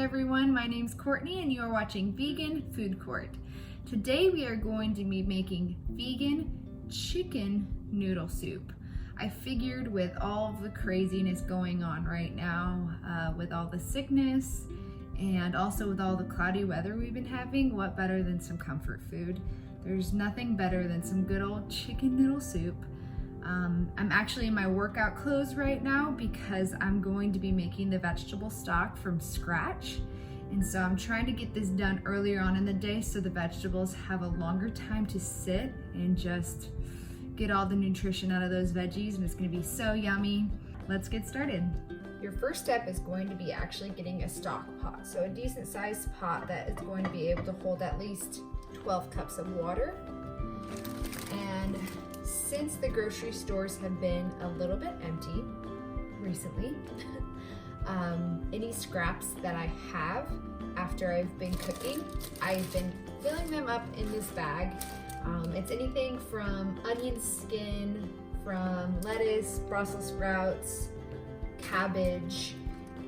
everyone, my name's Courtney and you are watching Vegan Food Court. Today we are going to be making vegan chicken noodle soup. I figured with all of the craziness going on right now, with all the sickness and also with all the cloudy weather we've been having, what better than some comfort food? There's nothing better than some good old chicken noodle soup. I'm actually in my workout clothes right now because I'm going to be making the vegetable stock from scratch. And so I'm trying to get this done earlier on in the day so the vegetables have a longer time to sit and just get all the nutrition out of those veggies, and it's gonna be so yummy. Let's get started. Your first step is going to be actually getting a stock pot. So a decent sized pot that is going to be able to hold at least 12 cups of water. And since the grocery stores have been a little bit empty recently, any scraps that I have after I've been cooking, I've been filling them up in this bag. It's anything from onion skin, from lettuce, Brussels sprouts, cabbage,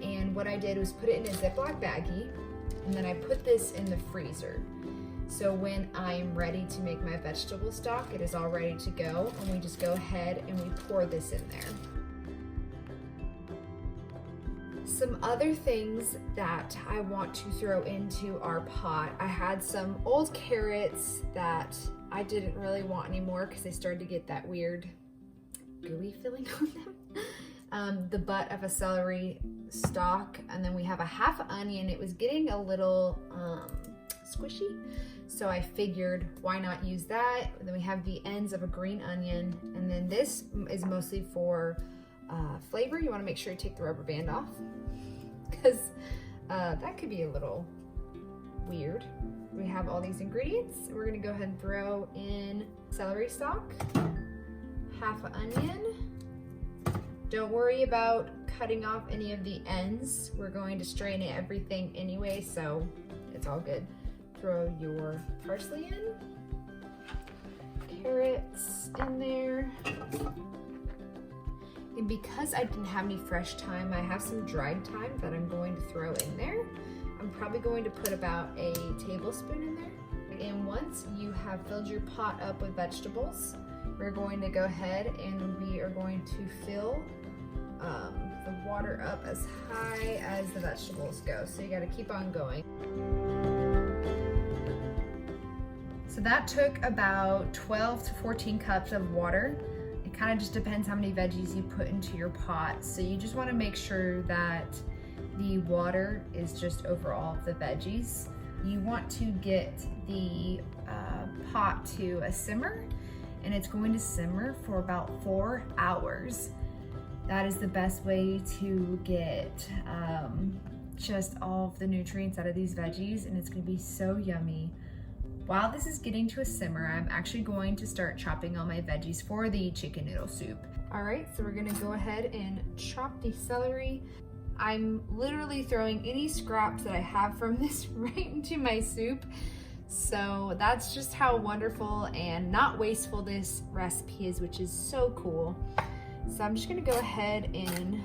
and what I did was put it in a Ziploc baggie, and then I put this in the freezer. So when I'm ready to make my vegetable stock, it is all ready to go, and we just go ahead and we pour this in there. Some other things that I want to throw into our pot, I had some old carrots that I didn't really want anymore because they started to get that weird gooey feeling on them. The butt of a celery stalk, and then we have a half onion. It was getting a little squishy, so I figured why not use that. And then we have the ends of a green onion, and then this is mostly for flavor. You want to make sure you take the rubber band off because that could be a little weird. We have all these ingredients. We're going to go ahead and throw in celery stalk, half an onion. Don't worry about cutting off any of the ends. We're going to strain everything anyway, so it's all good. Throw your parsley in, carrots in there. And because I didn't have any fresh thyme, I have some dried thyme that I'm going to throw in there. I'm probably going to put about a tablespoon in there. And once you have filled your pot up with vegetables, we're going to go ahead and we are going to fill the water up as high as the vegetables go. So you got to keep on going. So that took about 12 to 14 cups of water. It kind of just depends how many veggies you put into your pot. So you just want to make sure that the water is just over all of the veggies. You want to get the pot to a simmer, and it's going to simmer for about 4 hours. That is the best way to get just all of the nutrients out of these veggies, and it's going to be so yummy. While this is getting to a simmer, I'm actually going to start chopping all my veggies for the chicken noodle soup. All right, so we're gonna go ahead and chop the celery. I'm literally throwing any scraps that I have from this right into my soup. So that's just how wonderful and not wasteful this recipe is, which is so cool. So I'm just gonna go ahead and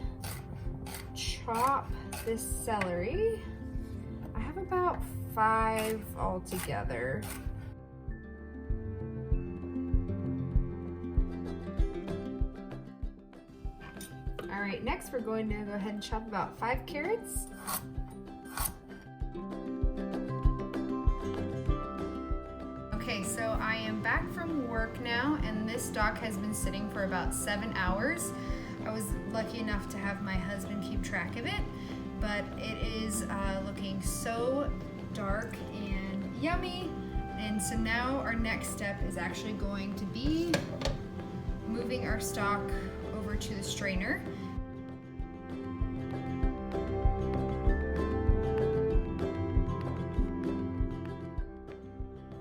chop this celery. I have about 5 altogether. All right, next we're going to go ahead and chop about 5 carrots. Okay, so I am back from work now, and this stock has been sitting for about 7 hours. I was lucky enough to have my husband keep track of it, but it is looking so dark and yummy. And so now our next step is actually going to be moving our stock over to the strainer.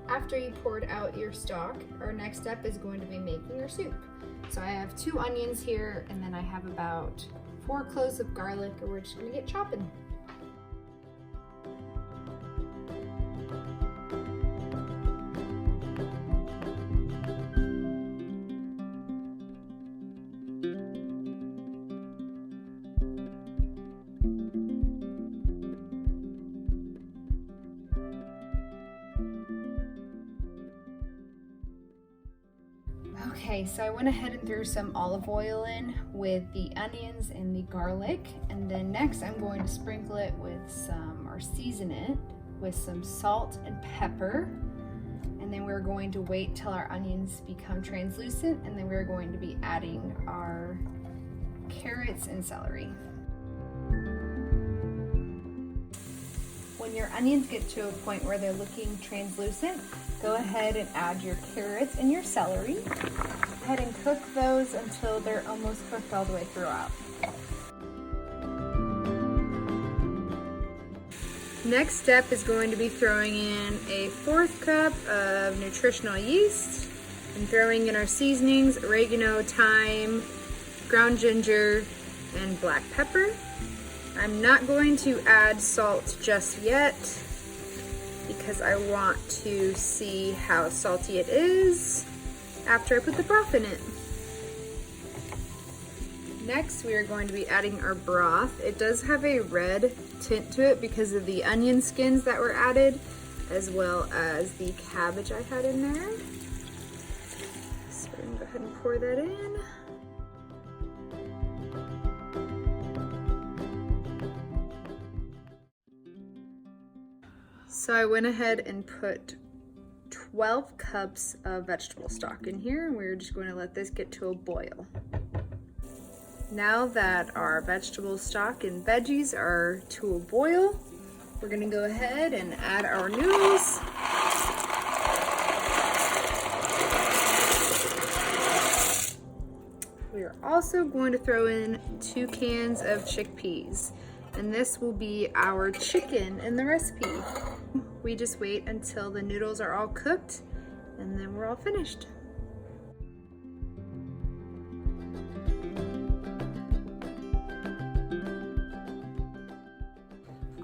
After you poured out your stock, our next step is going to be making your soup. So I have 2 onions here, and then I have about 4 cloves of garlic, and we're just gonna get chopping. Okay, so I went ahead and threw some olive oil in with the onions and the garlic, and then next I'm going to sprinkle it with some, or season it with some salt and pepper. And then we're going to wait till our onions become translucent, and then we're going to be adding our carrots and celery. When your onions get to a point where they're looking translucent, go ahead and add your carrots and your celery. Go ahead and cook those until they're almost cooked all the way throughout. Next step is going to be throwing in a 1/4 cup of nutritional yeast and throwing in our seasonings, oregano, thyme, ground ginger, and black pepper. I'm not going to add salt just yet because I want to see how salty it is after I put the broth in it. Next, we are going to be adding our broth. It does have a red tint to it because of the onion skins that were added, as well as the cabbage I had in there. So I'm gonna go ahead and pour that in. So I went ahead and put 12 cups of vegetable stock in here, and we're just going to let this get to a boil. Now that our vegetable stock and veggies are to a boil, we're going to go ahead and add our noodles. We are also going to throw in 2 cans of chickpeas, and this will be our chicken in the recipe. We just wait until the noodles are all cooked, and then we're all finished.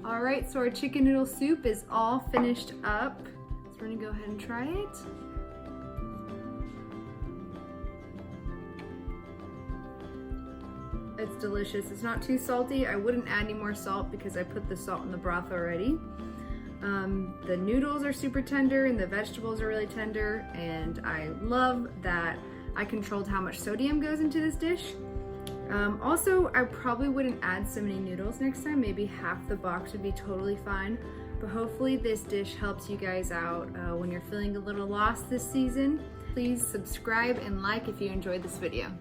All right, so our chicken noodle soup is all finished up. So we're gonna go ahead and try it. It's delicious. It's not too salty. I wouldn't add any more salt because I put the salt in the broth already. The noodles are super tender and the vegetables are really tender, and I love that I controlled how much sodium goes into this dish. Also, I probably wouldn't add so many noodles next time. Maybe half the box would be totally fine. But hopefully this dish helps you guys out when you're feeling a little lost this season. Please subscribe and like if you enjoyed this video.